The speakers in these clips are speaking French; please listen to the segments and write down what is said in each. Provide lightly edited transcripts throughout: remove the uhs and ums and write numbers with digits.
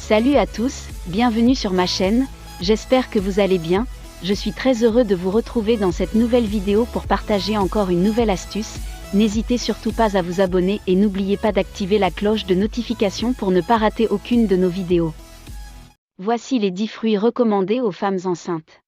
Salut à tous, bienvenue sur ma chaîne, j'espère que vous allez bien, je suis très heureux de vous retrouver dans cette nouvelle vidéo pour partager encore une nouvelle astuce. N'hésitez surtout pas à vous abonner et n'oubliez pas d'activer la cloche de notification pour ne pas rater aucune de nos vidéos. Voici les 10 fruits recommandés aux femmes enceintes.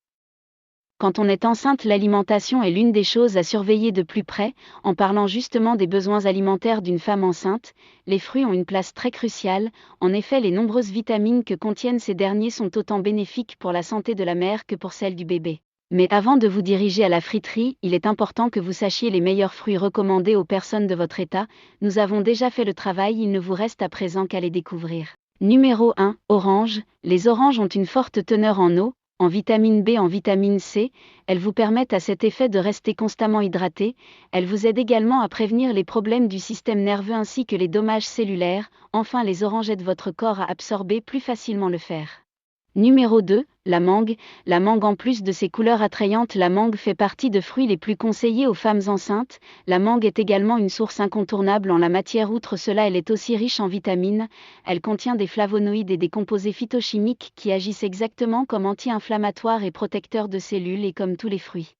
Quand on est enceinte, l'alimentation est l'une des choses à surveiller de plus près. En parlant justement des besoins alimentaires d'une femme enceinte, les fruits ont une place très cruciale. En effet, les nombreuses vitamines que contiennent ces derniers sont autant bénéfiques pour la santé de la mère que pour celle du bébé. Mais avant de vous diriger à la friterie, il est important que vous sachiez les meilleurs fruits recommandés aux personnes de votre état. Nous avons déjà fait le travail, il ne vous reste à présent qu'à les découvrir. Numéro 1, orange. Les oranges ont une forte teneur en eau, en vitamine B, en vitamine C, elles vous permettent à cet effet de rester constamment hydraté, elles vous aident également à prévenir les problèmes du système nerveux ainsi que les dommages cellulaires, enfin les oranges aident votre corps à absorber plus facilement le fer. Numéro 2, la mangue. La mangue, en plus de ses couleurs attrayantes, la mangue fait partie des fruits les plus conseillés aux femmes enceintes. La mangue est également une source incontournable en la matière. Outre cela, elle est aussi riche en vitamines. Elle contient des flavonoïdes et des composés phytochimiques qui agissent exactement comme anti-inflammatoires et protecteurs de cellules et comme tous les fruits.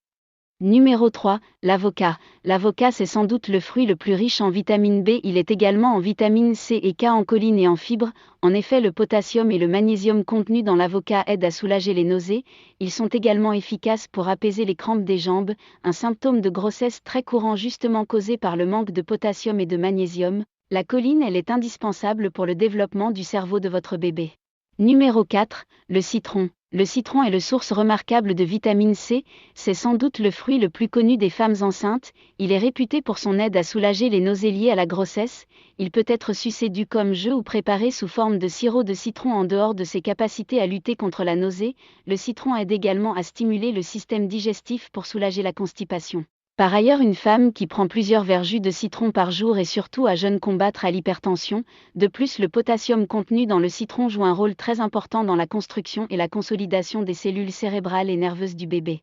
Numéro 3, l'avocat. L'avocat, c'est sans doute le fruit le plus riche en vitamine B. Il est également en vitamine C et K, en choline et en fibres. En effet, le potassium et le magnésium contenus dans l'avocat aident à soulager les nausées. Ils sont également efficaces pour apaiser les crampes des jambes, un symptôme de grossesse très courant justement causé par le manque de potassium et de magnésium. La choline, elle est indispensable pour le développement du cerveau de votre bébé. Numéro 4, le citron. Le citron est une source remarquable de vitamine C, c'est sans doute le fruit le plus connu des femmes enceintes, il est réputé pour son aide à soulager les nausées liées à la grossesse, il peut être sucé dû comme jus ou préparé sous forme de sirop de citron. En dehors de ses capacités à lutter contre la nausée, le citron aide également à stimuler le système digestif pour soulager la constipation. Par ailleurs, une femme qui prend plusieurs verres jus de citron par jour et surtout à jeûne combattre à l'hypertension. De plus, le potassium contenu dans le citron joue un rôle très important dans la construction et la consolidation des cellules cérébrales et nerveuses du bébé.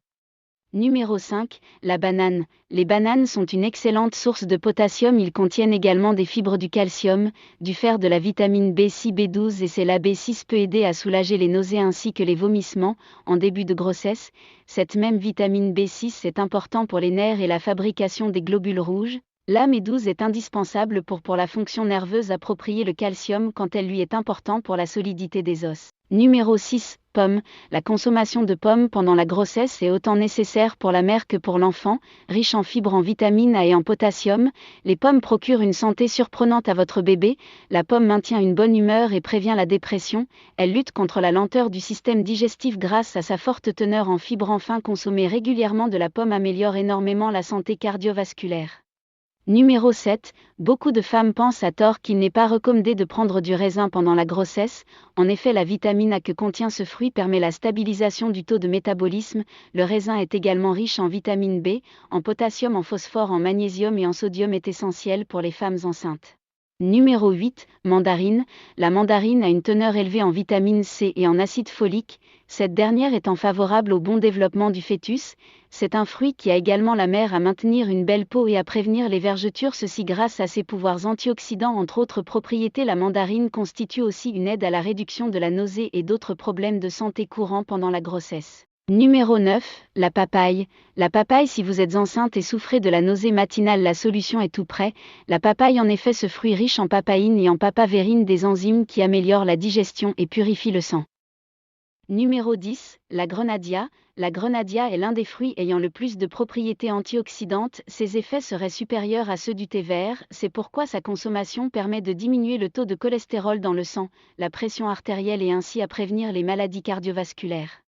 Numéro 5, la banane. Les bananes sont une excellente source de potassium, ils contiennent également des fibres, du calcium, du fer, de la vitamine B6, B12 et c'est la B6 peut aider à soulager les nausées ainsi que les vomissements en début de grossesse. Cette même vitamine B6 est importante pour les nerfs et la fabrication des globules rouges. La B12 est indispensable pour la fonction nerveuse appropriée, le calcium quant à lui est important pour la solidité des os. Numéro 6, pommes. La consommation de pommes pendant la grossesse est autant nécessaire pour la mère que pour l'enfant. Riche en fibres, en vitamine A et en potassium, les pommes procurent une santé surprenante à votre bébé. La pomme maintient une bonne humeur et prévient la dépression. Elle lutte contre la lenteur du système digestif grâce à sa forte teneur en fibres. Enfin, consommer régulièrement de la pomme améliore énormément la santé cardiovasculaire. Numéro 7, beaucoup de femmes pensent à tort qu'il n'est pas recommandé de prendre du raisin pendant la grossesse. En effet, la vitamine A que contient ce fruit permet la stabilisation du taux de métabolisme. Le raisin est également riche en vitamine B, en potassium, en phosphore, en magnésium et en sodium, est essentiel pour les femmes enceintes. Numéro 8, mandarine. La mandarine a une teneur élevée en vitamine C et en acide folique, cette dernière étant favorable au bon développement du fœtus. C'est un fruit qui a également la mère à maintenir une belle peau et à prévenir les vergetures, ceci grâce à ses pouvoirs antioxydants entre autres propriétés. La mandarine constitue aussi une aide à la réduction de la nausée et d'autres problèmes de santé courants pendant la grossesse. Numéro 9, la papaye. La papaye, si vous êtes enceinte et souffrez de la nausée matinale, la solution est tout près. La papaye, en effet, ce fruit riche en papaïne et en papavérine, des enzymes qui améliorent la digestion et purifient le sang. Numéro 10, la grenadia. La grenadia est l'un des fruits ayant le plus de propriétés antioxydantes, ses effets seraient supérieurs à ceux du thé vert, c'est pourquoi sa consommation permet de diminuer le taux de cholestérol dans le sang, la pression artérielle et ainsi à prévenir les maladies cardiovasculaires.